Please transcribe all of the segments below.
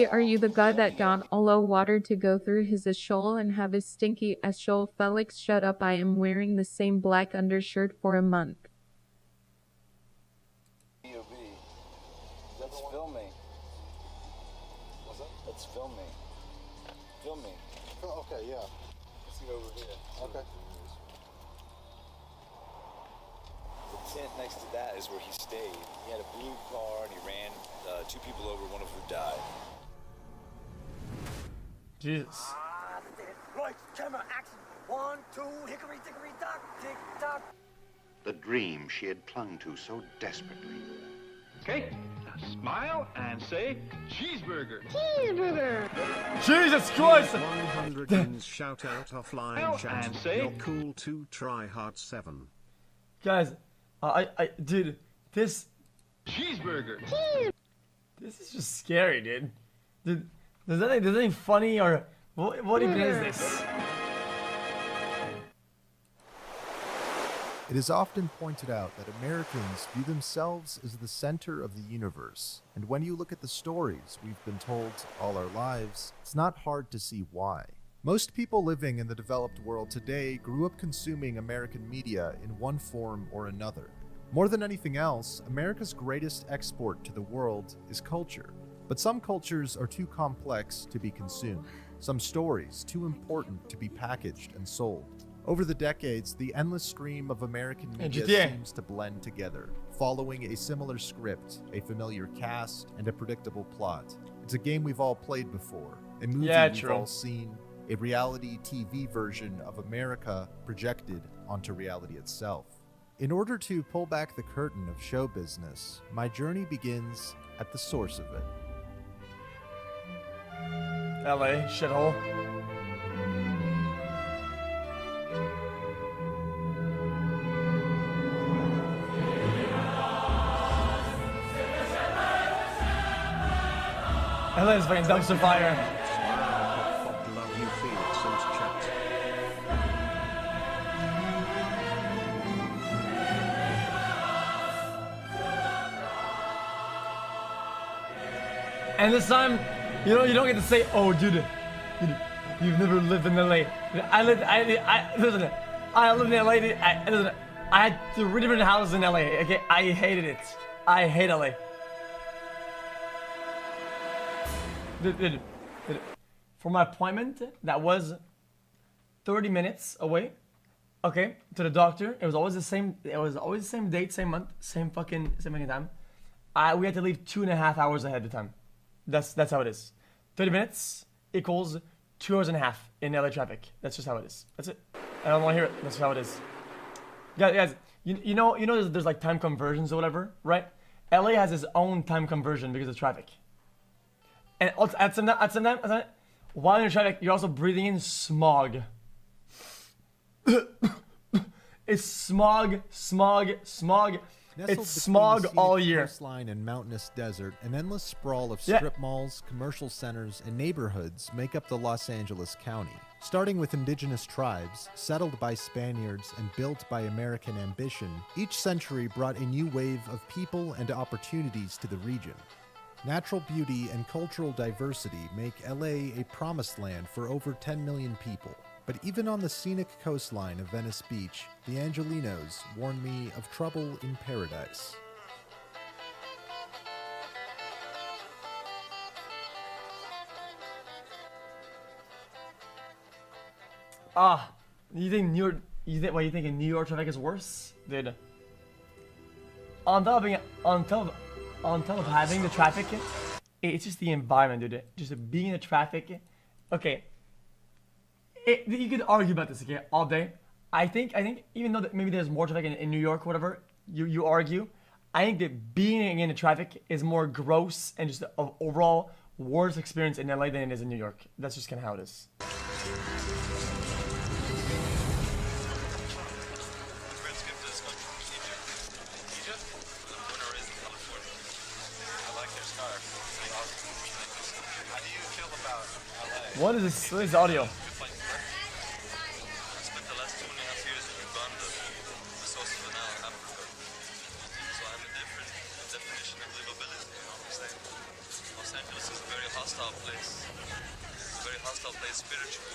Are you the guy that got allow water to go through his shoal and have his stinky ass shoal? Felix, shut up. I am wearing the same black undershirt for a month. Let's film me. What's that? Let's film me. Film me. Okay, yeah. Let's get over here. Okay. The tent next to that is where he stayed. He had a blue car and he ran 2 people over, one of whom died. Jesus. Lights, camera, action. 1, 2, hickory, dickory, dock, tick, tock. The dream she had clung to so desperately. Okay, now smile and say cheeseburger. Cheeseburger. Jesus Christ! 100 wins shout out offline chat. And say you're cool to try hard 7. Guys, dude, this cheeseburger. This is just scary, dude. Dude, there's anything funny or what even is this? It is often pointed out that Americans view themselves as the center of the universe, and when you look at the stories we've been told all our lives, it's not hard to see why. Most people living in the developed world today grew up consuming American media in one form or another. More than anything else, America's greatest export to the world is culture. But some cultures are too complex to be consumed, some stories too important to be packaged and sold. Over the decades, the endless stream of American media seems to blend together, following a similar script, a familiar cast, and a predictable plot. It's a game we've all played before, a movie we've all seen, a reality TV version of America projected onto reality itself. In order to pull back the curtain of show business, my journey begins at the source of it. LA, shithole. LA is fucking dumpster fire. Love you, Felix and chat. And this time, you don't get to say, "Oh, dude, you've never lived in LA." Listen, I lived in LA. Listen, I had 3 different houses in LA. Okay, I hated it. I hate LA. Dude, for my appointment, that was 30 minutes away. Okay, to the doctor. It was always the same. It was always the same date, same month, same fucking time. We had to leave 2.5 hours ahead of time. That's how it is. 30 minutes equals 2 hours and a half in LA traffic. That's just how it is. That's it. I don't want to hear it. That's how it is. Guys, you know there's like time conversions or whatever, right? LA has its own time conversion because of traffic. And at some time, while you're in traffic, you're also breathing in smog. It's smog. Nestled It's smog between the all scenic year. Coastline and mountainous desert, an endless sprawl of strip malls, commercial centers, and neighborhoods make up the Los Angeles County. Starting with indigenous tribes, settled by Spaniards and built by American ambition, each century brought a new wave of people and opportunities to the region. Natural beauty and cultural diversity make LA a promised land for over 10 million people. But even on the scenic coastline of Venice Beach, the Angelinos warn me of trouble in paradise. You think New York traffic is worse? Dude. On top of having the traffic, it's just the environment, dude. Just being in the traffic. Okay. You could argue about this, okay, all day. I think even though that maybe there's more traffic in New York or whatever, you argue. I think that being in the traffic is more gross and just an overall worse experience in LA than it is in New York. That's just kind of how it is. What is this? What is the audio? also a place spiritual.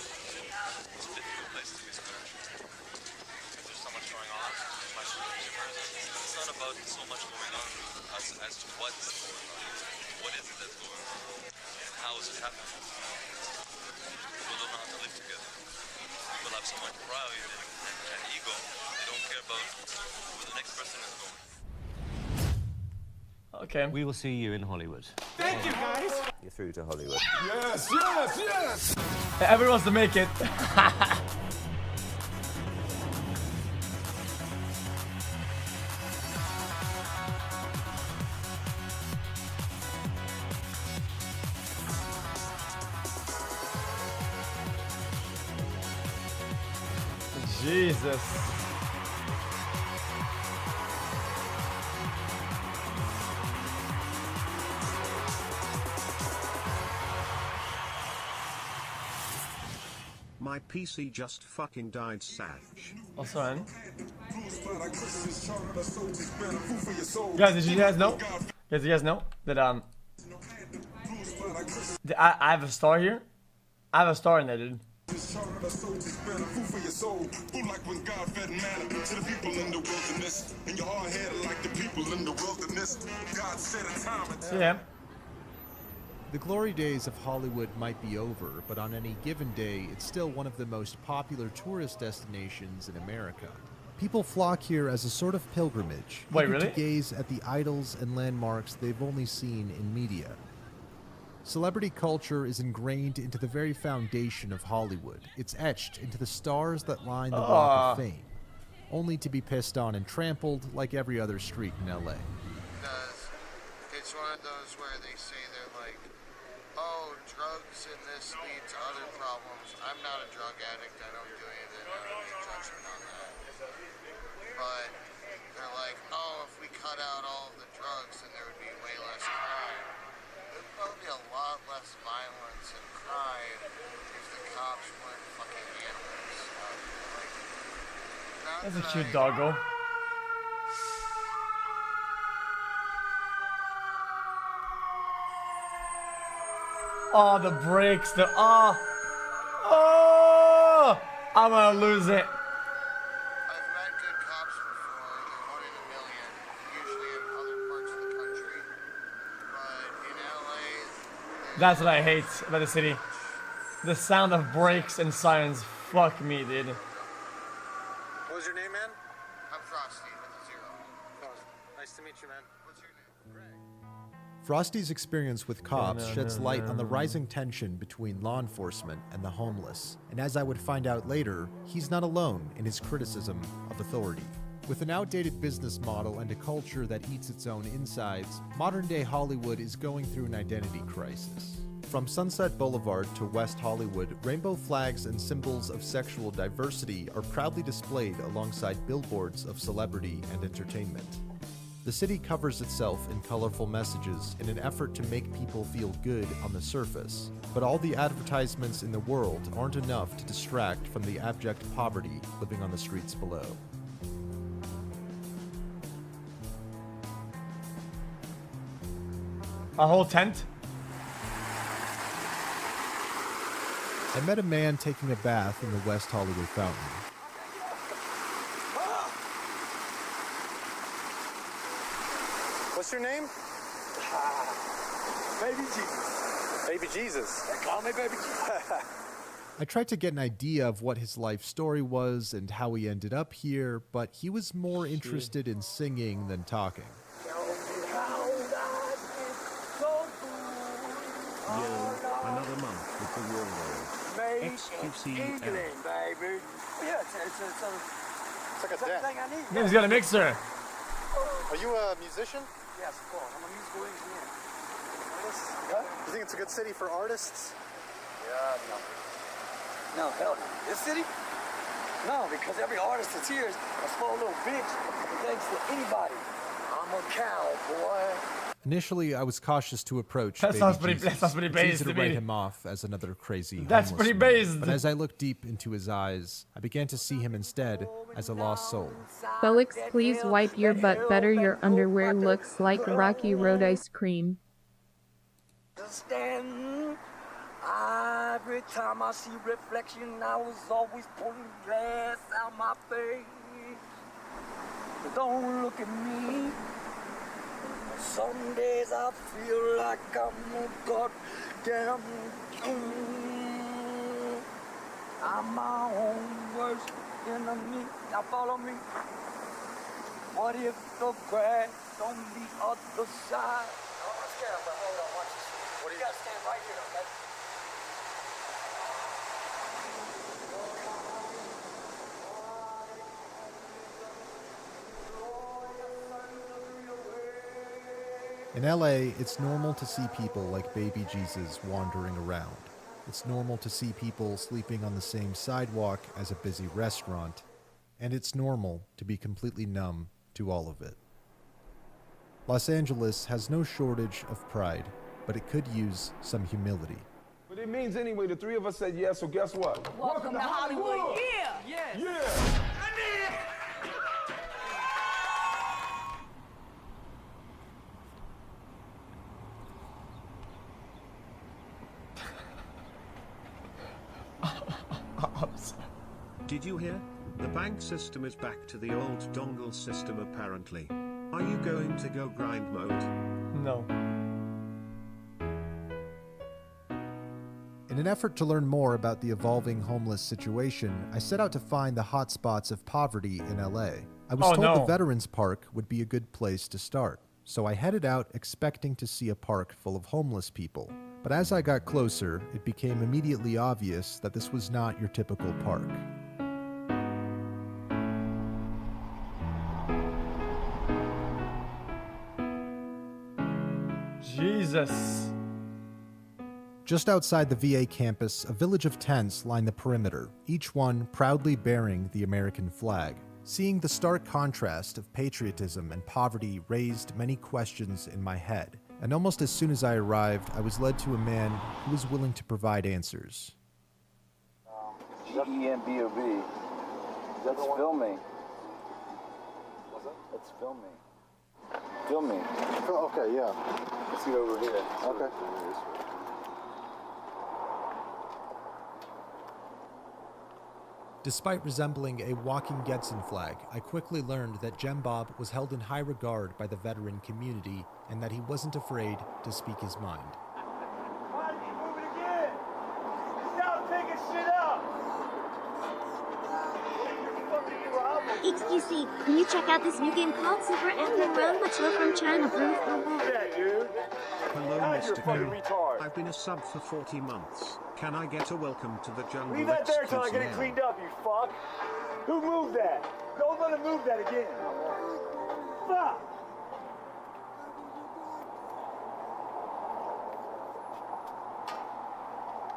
It's a difficult place to be spiritual. Because there's so much going on. My it's not about so much going on as to what's going on. What is it that's going on? And how is it happening? People don't know how to live together. People have so much pride and ego. They don't care about where the next person is going. Okay. We will see you in Hollywood. Thank you, guys. You're through to Hollywood. Yes, yes, yes. Everyone wants to make it. Jesus. My PC just fucking died, Sag. Also, guys, did you guys know? Guys, you guys know that I have a star here. I have a star in there, dude. Yeah. The glory days of Hollywood might be over, but on any given day, it's still one of the most popular tourist destinations in America. People flock here as a sort of pilgrimage, Wait, eager really? to gaze at the idols and landmarks they've only seen in media. Celebrity culture is ingrained into the very foundation of Hollywood. It's etched into the stars that line the Walk of Fame, only to be pissed on and trampled like every other street in LA. It's one of those where they say they're like, oh, drugs and this lead to other problems. I'm not a drug addict. I don't do anything. I don't make judgment on that. But they're like, oh, if we cut out all of the drugs, then there would be way less crime. There'd probably be a lot less violence and crime if the cops weren't fucking animals. That's a cute doggo. Oh, the brakes, the oh, I'm gonna lose it. I've met good cops before. They're one in a million, usually in other parts of the country. But in LA, That's what I hate about the city. The sound of brakes and sirens. Fuck me, dude. what was your name, man? I'm Frosty with a zero. Nice to meet you, man. What's your name? Frosty's experience with cops sheds light on the rising tension between law enforcement and the homeless. And as I would find out later, he's not alone in his criticism of authority. With an outdated business model and a culture that eats its own insides, modern-day Hollywood is going through an identity crisis. From Sunset Boulevard to West Hollywood, rainbow flags and symbols of sexual diversity are proudly displayed alongside billboards of celebrity and entertainment. The city covers itself in colorful messages in an effort to make people feel good on the surface, but all the advertisements in the world aren't enough to distract from the abject poverty living on the streets below. A whole tent? I met a man taking a bath in the West Hollywood fountain. What's your name? Baby Jesus. Baby Jesus. They call me Baby Jesus. I tried to get an idea of what his life story was and how he ended up here, but he was more interested in singing than talking. Another month with the real world. xQc. England, baby. Yeah, it's like a deck. everything I need. Yeah, he's got a mixer. Are you a musician? Yes, of course. I'm a musical engineer. You think it's a good city for artists? Yeah, no. No, hell no. This city? No, because every artist that's here is a small little bitch and thanks to anybody. I'm a cowboy. Initially, I was cautious to approach That Baby sounds pretty- Jesus. that sounds pretty It's based easy to to write me. him off as another crazy That's homeless pretty man. based. But as I looked deep into his eyes, I began to see him instead as a lost soul. Felix, please wipe your butt better. Your underwear looks like Rocky Road ice cream. Stand. I Every time I see reflection, I was always pulling glass out my face. But don't look at me. Some days I feel like I'm a goddamn I'm my own worst enemy. Now follow me. What if the grass on the other side? I'm not scared, but hold on, watch this. What do you gotta stand right here, okay? In LA, it's normal to see people like baby Jesus wandering around. It's normal to see people sleeping on the same sidewalk as a busy restaurant. And it's normal to be completely numb to all of it. Los Angeles has no shortage of pride, but it could use some humility. But it means anyway, the three of us said yes, so guess what? Welcome to Hollywood. Yeah. Yes. Yeah. Did you hear? The bank system is back to the old dongle system apparently. Are you going to go grind mode? No. In an effort to learn more about the evolving homeless situation, I set out to find the hotspots of poverty in LA. I was told the Veterans Park would be a good place to start, so I headed out expecting to see a park full of homeless people. But as I got closer, it became immediately obvious that this was not your typical park. Jesus. Just outside the VA campus, a village of tents lined the perimeter, each one proudly bearing the American flag. Seeing the stark contrast of patriotism and poverty raised many questions in my head, and almost as soon as I arrived, I was led to a man who was willing to provide answers. G-E-M-B-O-B. That's filming. What's that? That's filming. Filming. Okay, yeah. Let's get over here. Okay. Despite resembling a walking Gedson flag, I quickly learned that Gem Bob was held in high regard by the veteran community and that he wasn't afraid to speak his mind. Why are you moving again? Stop picking shit up! xQc, can you check out this new game called Super Animal Run Mature from China, please? Don't move that, dude. Hello, Mr. Q. I've been a sub for 40 months. Can I get a welcome to the jungle? Leave that there till I get it cleaned up, you fuck. Who moved that? Don't let him move that again. Fuck!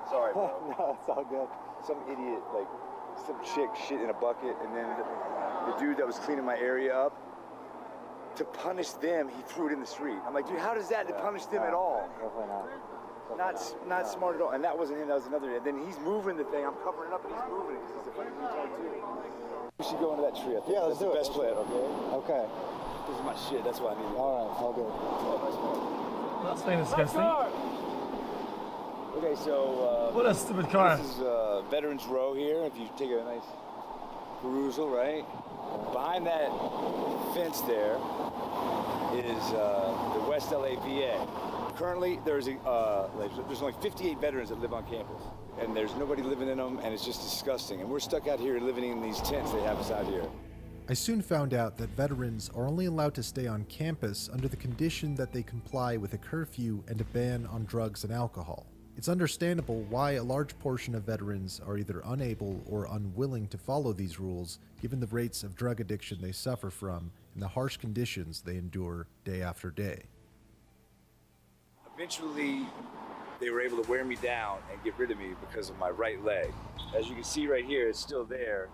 Sorry, bro. No, it's all good. Some idiot, like, some chick shit in a bucket, and then the dude that was cleaning my area up, to punish them, he threw it in the street. I'm like, dude, how does that punish them at all? Not smart at all. And that wasn't him, that was another. And then he's moving the thing. I'm covering it up, and he's moving it because he's a fucking retard too. We should go into that tree. I think that's the best plan. Okay. This is my shit. That's why I need it. All right, all good. That's being disgusting. Okay, so what a stupid car. This is Veterans Row here. If you take a nice perusal, right? Behind that fence there is the West LA VA. Currently, there's only 58 veterans that live on campus, and there's nobody living in them, and it's just disgusting. And we're stuck out here living in these tents they have us out here. I soon found out that veterans are only allowed to stay on campus under the condition that they comply with a curfew and a ban on drugs and alcohol. It's understandable why a large portion of veterans are either unable or unwilling to follow these rules, given the rates of drug addiction they suffer from and the harsh conditions they endure day after day. Eventually, they were able to wear me down and get rid of me because of my right leg. As you can see right here, it's still there.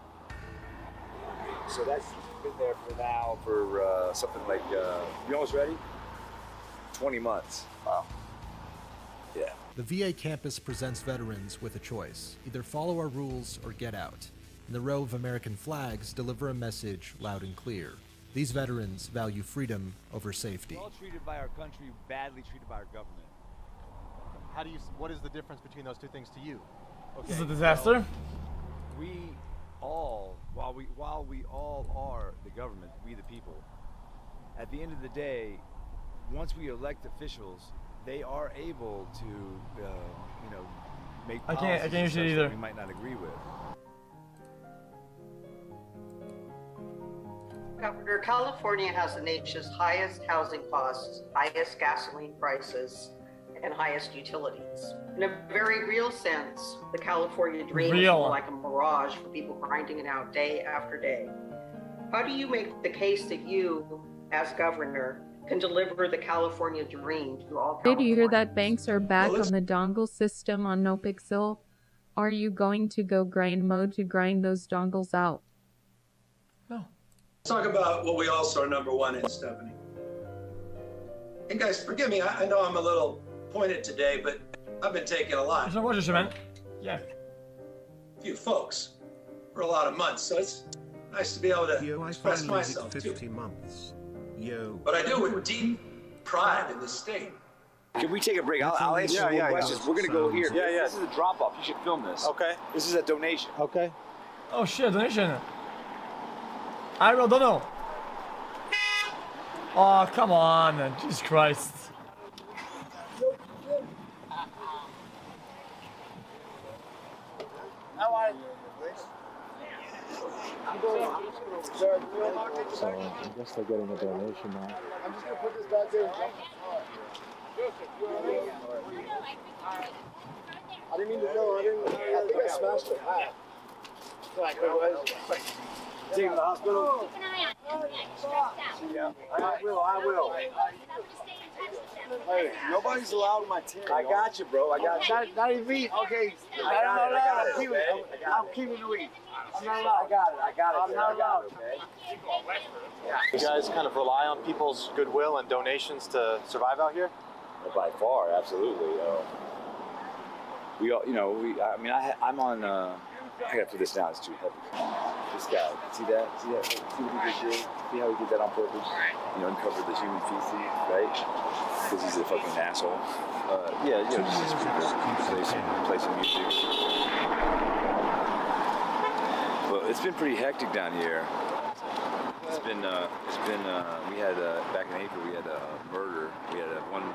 So that's been there for something like, you almost ready? 20 months. Wow. Yeah. The VA campus presents veterans with a choice. Either follow our rules or get out. And the row of American flags deliver a message loud and clear. These veterans value freedom over safety. We're all treated by our country, badly treated by our government. how do you? What is the difference between those two things to you? Okay, This is a disaster. We all, while we all are the government, we the people, at the end of the day, once we elect officials, they are able to, make I policies can't use it either. that we might not agree with. Governor, California has the nation's highest housing costs, highest gasoline prices, and highest utilities. In a very real sense, the California dream is more like a mirage for people grinding it out day after day. How do you make the case that you, as governor, can deliver the California dream to all Californians? Did you hear that banks are back on the dongle system on No Pixel? Are you going to go grind mode to grind those dongles out? Let's talk about what we also are number one in, Stephanie. And guys, forgive me, I know I'm a little pointed today, but I've been taking a lot. Yeah. Few folks for a lot of months, so it's nice to be able to express myself did 50 too. months. Yo. But I do it with deep pride in this state. Can we take a break? I'll answer some more questions. We're gonna go here. Yeah. This is a drop off. You should film this. Okay. This is a donation. Okay. Oh shit, donation. I will don't know. Oh, come on. Jesus Christ. How are you? So I guess they're getting a donation now. I'm just gonna put this back there. I didn't mean to go. I think I smashed it. Take him to the hospital. Yeah, I will. Hey, nobody's allowed in my tent. I got you, bro. I got you. Not even me. Okay. I'm keeping the weed. I'm not allowed. I got it. I'm not allowed. Okay. You guys kind of rely on people's goodwill and donations to survive out here? By far, absolutely. We all, I'm on. I gotta put this down. It's too heavy. This guy, see that? See what he did? See how he did that on purpose? Uncovered the human feces, right? Because he's a fucking asshole. Just play some music. Well, it's been pretty hectic down here. It's been. We had back in April. We had a murder. We had one.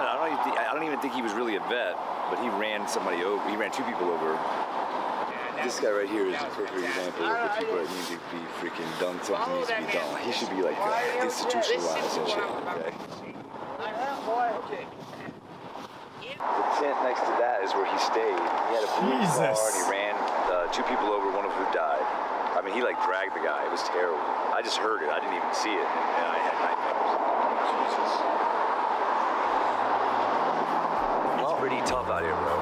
I don't even think he was really a vet, but he ran somebody over. He ran two people over. This guy right here is a perfect example of the people that need to be freaking done. Something needs to be done. He should be like institutionalized and shit. Okay. The tent next to that is where he stayed. He had a blue car and he ran two people over, one of who died. I mean, he like dragged the guy. It was terrible. I just heard it. I didn't even see it, and I had nightmares. Jesus. It's pretty tough out here, bro.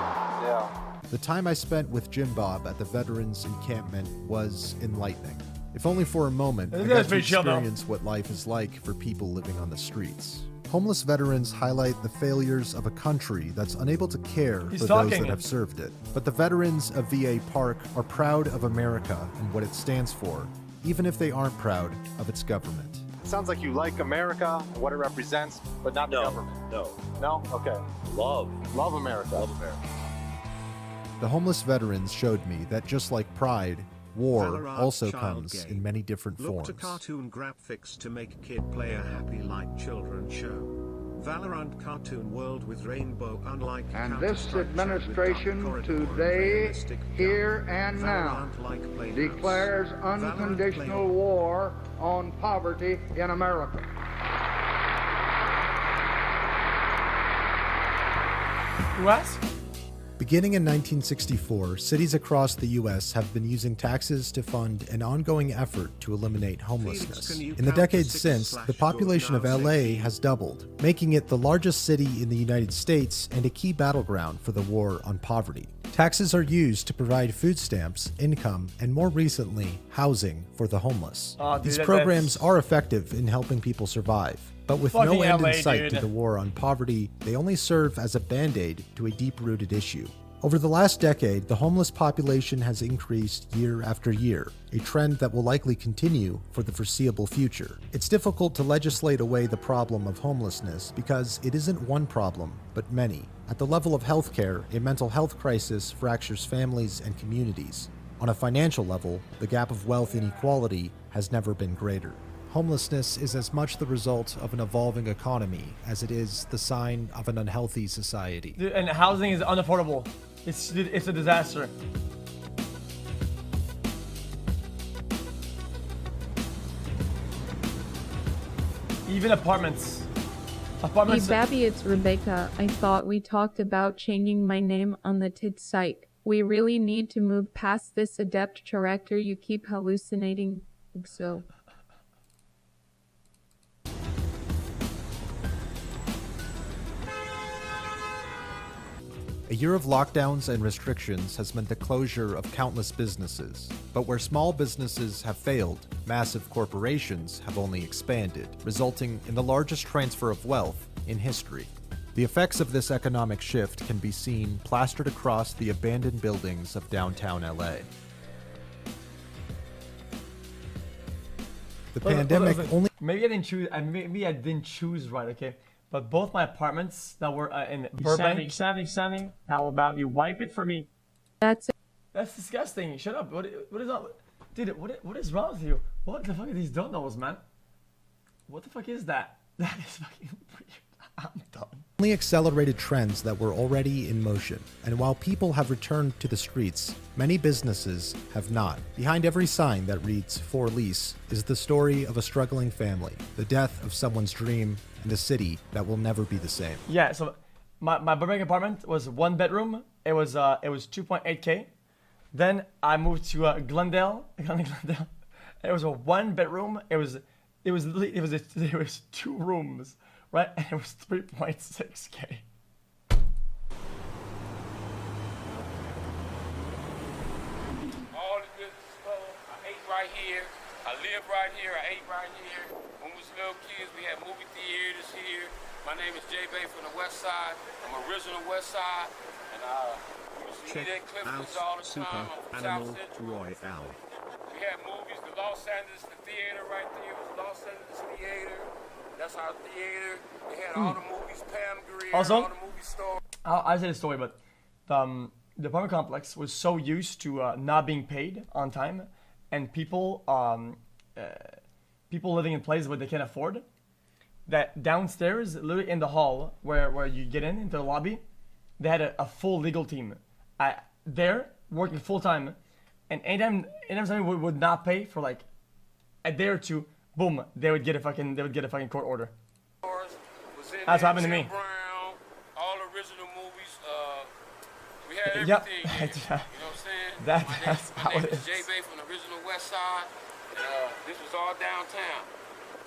Yeah. The time I spent with Jim Bob at the Veterans Encampment was enlightening. If only for a moment, I got to experience what life is like for people living on the streets. Homeless veterans highlight the failures of a country that's unable to care for those that have served it. But the veterans of VA Park are proud of America and what it stands for, even if they aren't proud of its government. It sounds like you like America and what it represents, but not the government. No. No? Okay. Love America. Love America. The homeless veterans showed me that just like pride, war also comes in many different forms. Look to cartoon graphics to make kid play a happy like children show. Valorant cartoon world with rainbow unlike and this administration today, here and now, declares unconditional war on poverty in America. Who asked? Beginning in 1964, cities across the U.S. have been using taxes to fund an ongoing effort to eliminate homelessness. In the decades since, the population of L.A. has doubled, making it the largest city in the United States and a key battleground for the war on poverty. Taxes are used to provide food stamps, income, and more recently, housing for the homeless. These programs are effective in helping people survive. But with no end in sight to the war on poverty, they only serve as a band-aid to a deep-rooted issue. Over the last decade, the homeless population has increased year after year, a trend that will likely continue for the foreseeable future. It's difficult to legislate away the problem of homelessness because it isn't one problem, but many. At the level of healthcare, a mental health crisis fractures families and communities. On a financial level, the gap of wealth inequality has never been greater. Homelessness is as much the result of an evolving economy as it is the sign of an unhealthy society. Dude, and housing is unaffordable. It's a disaster. Even apartments. Hey Babby, it's Rebecca. I thought we talked about changing my name on the TID site. We really need to move past this adept character you keep hallucinating. So. A year of lockdowns and restrictions has meant the closure of countless businesses. But where small businesses have failed, massive corporations have only expanded, resulting in the largest transfer of wealth in history. The effects of this economic shift can be seen plastered across the abandoned buildings of downtown LA. The pandemic only... Maybe I didn't choose right, okay? But both my apartments that were in Burbank... Sammy, how about you wipe it for me? That's disgusting. Shut up. What is up? Dude, what is wrong with you? What the fuck are these donuts, man? What the fuck is that? That is fucking weird. I'm done. Only accelerated trends that were already in motion. And while people have returned to the streets, many businesses have not. Behind every sign that reads "For Lease" is the story of a struggling family, the death of someone's dream, and a city that will never be the same. Yeah, so my Burbank apartment was 1 bedroom. It was 2.8K. Then I moved to Glendale. It was a 1 bedroom. It was 2 rooms, right? And it was 3.6K. All the good stuff. I ate right here. I live right here. I ate right here. When we was little kids, we had movie theaters here. My name is J Bay from the West Side. I'm original West Side, and check out Super Animal Royale. We had movies. The Los Angeles, the theater right there was Los Angeles Theater. That's our theater. They had all the movies. Pam Grier, Also, all the movie stores. I said a story, but the apartment complex was so used to not being paid on time, and people living in places where they can't afford, that downstairs, literally in the hall where you get into the lobby, they had a full legal team there working full time, and anytime someone would not pay for like a day or two, boom, they would get a fucking court order. That's what happened to me. Brown, all original movies. We had Yep. everything. Here, you know what I'm saying? That's my how name it is is. J Bay from the original West Side. And, this was all downtown.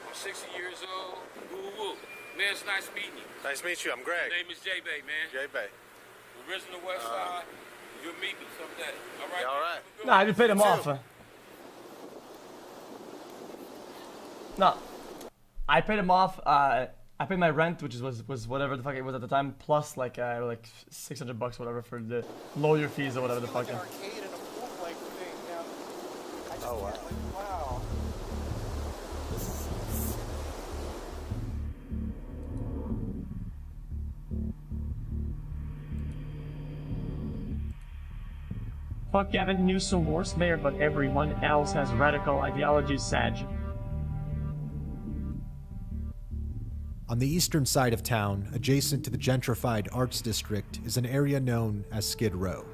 I'm 60 years old. Woo woo. Man, it's nice meeting you. Nice to meet you. I'm Greg. My name is J Bay, man. J Bay. The original West Side. You'll meet me someday. All right. Yeah, all right. No, I just paid him off. No, I paid him off. I paid my rent, which was whatever the fuck it was at the time, plus like $600 whatever for the lawyer fees or whatever the fuck. Oh wow. Wow. Fuck Gavin Newsom, worst mayor, but everyone else has radical ideologies, Sag. On the eastern side of town, adjacent to the gentrified arts district, is an area known as Skid Row.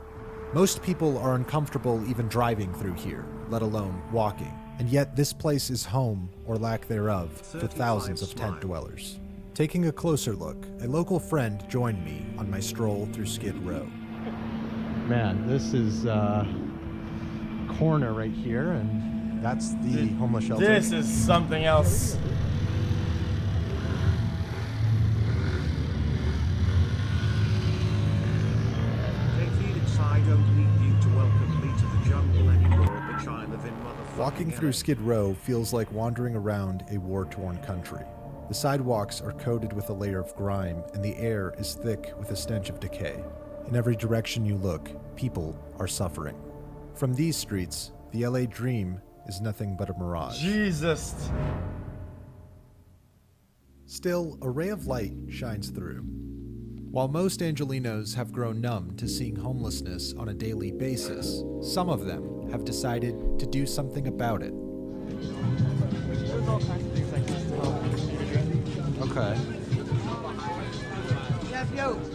Most people are uncomfortable even driving through here, let alone walking. And yet this place is home, or lack thereof, for thousands of tent dwellers. Taking a closer look, a local friend joined me on my stroll through Skid Row. Man, this is corner right here, and that's the homeless shelter. This is something else. I don't need you to welcome me to the jungle anymore, bitch. I live in motherfucking Walking through Skid Row feels like wandering around a war-torn country. The sidewalks are coated with a layer of grime, and the air is thick with a stench of decay. In every direction you look, people are suffering. From these streets, the LA dream is nothing but a mirage. Jesus. Still, a ray of light shines through. While most Angelinos have grown numb to seeing homelessness on a daily basis, some of them have decided to do something about it. There's all kinds of things like this to help. Okay.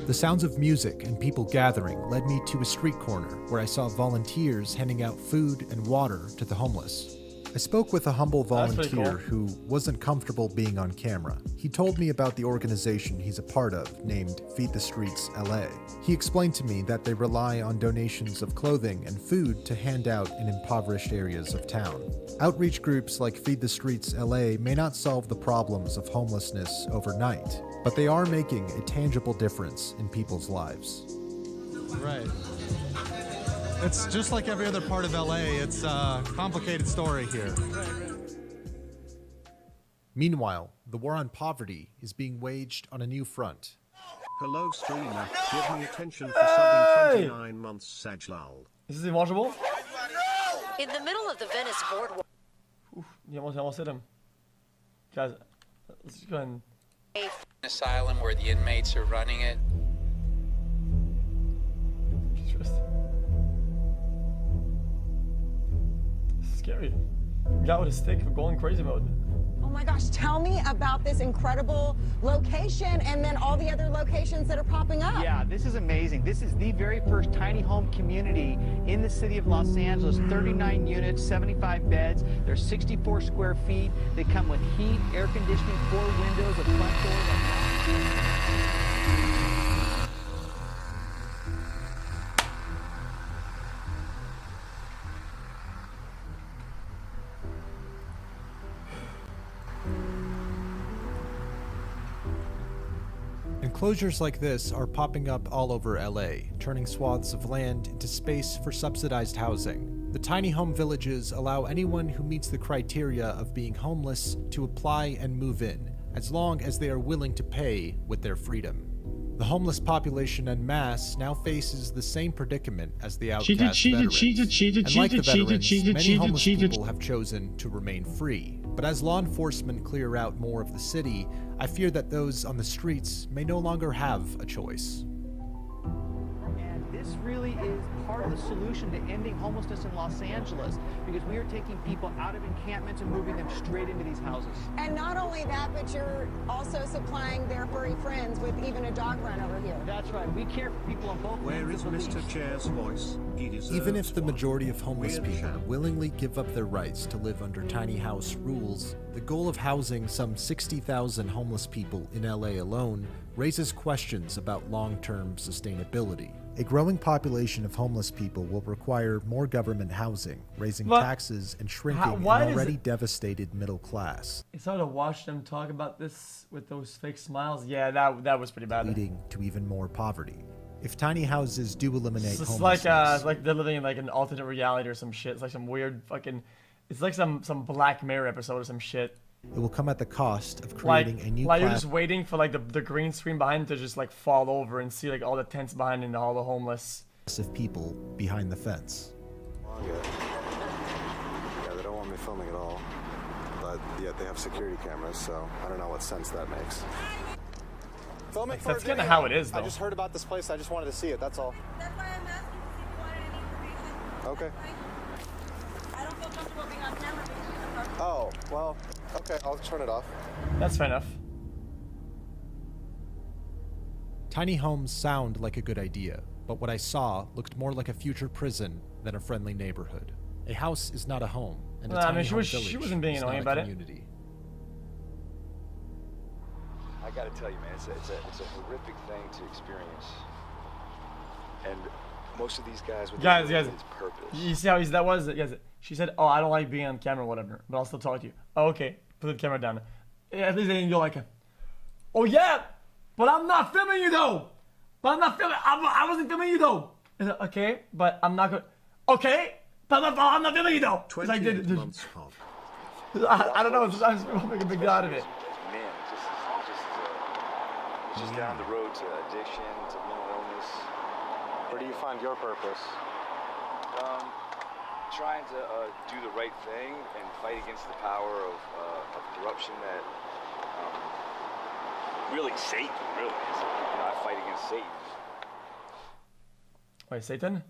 The sounds of music and people gathering led me to a street corner where I saw volunteers handing out food and water to the homeless. I spoke with a humble volunteer who wasn't comfortable being on camera. He told me about the organization he's a part of, named Feed the Streets LA. He explained to me that they rely on donations of clothing and food to hand out in impoverished areas of town. Outreach groups like Feed the Streets LA may not solve the problems of homelessness overnight, but they are making a tangible difference in people's lives. Right. It's just like every other part of LA. It's a complicated story here. Meanwhile, the war on poverty is being waged on a new front. Hello streamer, give me attention for subbing 29 months Sajlal. Is this watchable? In the middle of the Venice boardwalk. You almost hit him. Guys, let's just go ahead and... Asylum where the inmates are running it. Scary. Guy with a stick going crazy mode. Oh my gosh, tell me about this incredible location and then all the other locations that are popping up. Yeah, this is amazing. This is the very first tiny home community in the city of Los Angeles. 39 units, 75 beds. They're 64 square feet. They come with heat, air conditioning, 4 windows, a front door. Enclosures like this are popping up all over LA, turning swaths of land into space for subsidized housing. The tiny home villages allow anyone who meets the criteria of being homeless to apply and move in, as long as they are willing to pay with their freedom. The homeless population en masse now faces the same predicament as the outcast veterans. And like the veterans, many homeless people have chosen to remain free. But as law enforcement clear out more of the city, I fear that those on the streets may no longer have a choice. And this really is part of the solution to ending homelessness in Los Angeles, because we are taking people out of encampments and moving them straight into these houses. And not only that, but you're also supplying their furry friends with even a dog run over here. That's right. We care for people on both ends. Where is Mr. Chair's voice? He deserves Even if the majority of homeless Weird people shout. willingly give up their rights to live under tiny house rules, the goal of housing some 60,000 homeless people in LA alone raises questions about long-term sustainability. A growing population of homeless people will require more government housing, raising taxes and shrinking an already devastated middle class. It's hard to watch them talk about this with those fake smiles. Yeah, that was pretty bad. Leading to even more poverty. If tiny houses do eliminate It's homelessness, like they're living in like an alternate reality or some shit. It's like some weird fucking... It's like some Black Mirror episode or some shit. it will come at the cost of creating a new Like you're class just waiting for like the green screen behind to just like fall over and see like all the tents behind and all the homeless of people behind the fence. Yeah, they don't want me filming at all, but yet they have security cameras, so I don't know what sense that makes. Filming for That's a kind of video. how it is, though. I just heard about this place. I just wanted to see it. That's all. That's why I'm asking if you wanted any information. Okay. I don't feel comfortable being on camera because of Oh, well, okay. I'll turn it off. That's fair enough. Tiny homes sound like a good idea, but what I saw looked more like a future prison than a friendly neighborhood. A house is not a home, and a I tiny mean, home she village wasn't being is annoying not about a it. community. I gotta tell you, man, it's a horrific thing to experience. And most of these guys, with Guys, it's purpose. you see how easy that was? Guys, she said, "Oh, I don't like being on camera or whatever, but I'll still talk to you." Oh, okay, put the camera down. Yeah, at least they didn't go like, "Oh yeah, but I'm not filming you though. But I'm not filming. I wasn't filming you though." I said, okay, but I'm not going. Okay, but I'm not filming you though. 28 months off. I don't know. Sometimes people make a big deal out of it. Man, it's just down the road to addiction, to mental illness. Where do you find your purpose? Trying to do the right thing and fight against the power of corruption that really Satan really is. You know, I fight against Satan. Wait, Satan?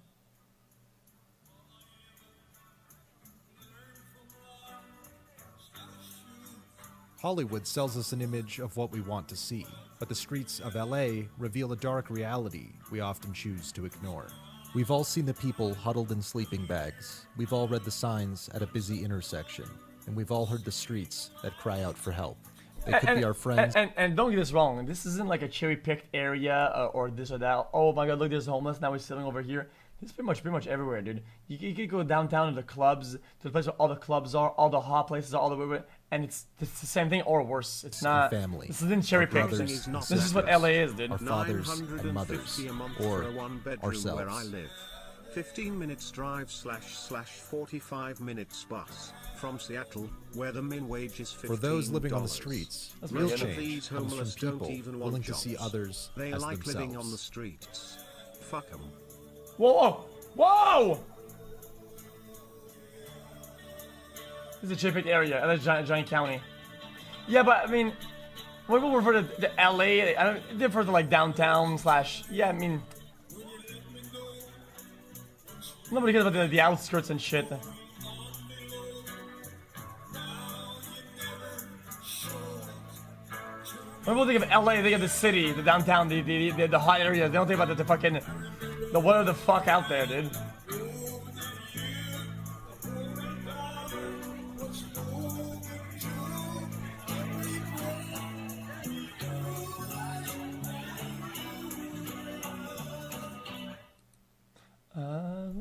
Hollywood sells us an image of what we want to see, but the streets of LA reveal a dark reality we often choose to ignore. We've all seen the people huddled in sleeping bags. We've all read the signs at a busy intersection. And we've all heard the streets that cry out for help. They could be our friends. And don't get this wrong. This isn't like a cherry-picked area or this or that. Oh my god, look, there's homeless. Now we're sitting over here. It's pretty much everywhere, dude. You could go downtown to the clubs, to the place where all the clubs are, all the hot places are all the way, and it's the same thing or worse. It's not. Family. This isn't cherry picked. This is what LA is, dude. Our fathers and mothers, or ourselves. Where I live. 15 minutes drive / 45 minutes bus from Seattle, where the min wage is $15. For those living on the streets, real change comes from people willing to see others they as like themselves. living on the streets. Fuck 'em. Whoa! Whoa! This is a cherry-picked area, and a giant county. Yeah, but I mean, when people refer to LA, I don't they refer to like downtown / yeah, I mean, nobody cares about the outskirts and shit. When people think of LA, they think of the city, the downtown, the hot areas. They don't think about the fucking, the whatever the fuck out there, dude.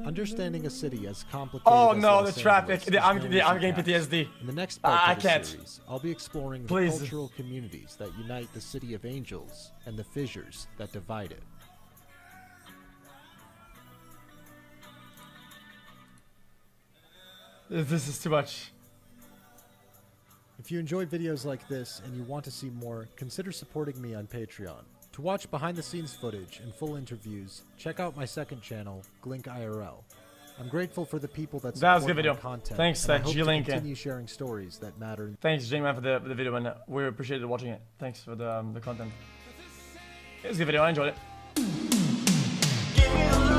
Understanding a city as complicated Oh as no, Los the traffic. Angeles I'm is getting known PTSD. In the next part I of the can't. series, I'll be exploring Please. the cultural communities that unite the City of Angels and the fissures that divide it. This is too much. If you enjoy videos like this and you want to see more, consider supporting me on Patreon. To watch behind-the-scenes footage and full interviews, check out my second channel, Glink IRL. I'm grateful for the people that That was a support good video. my content. Thanks, and I hope to Glink. continue sharing stories that matter. Thanks, J-Man, for the video, and we appreciated watching it. Thanks for the content. It was a good video. I enjoyed it.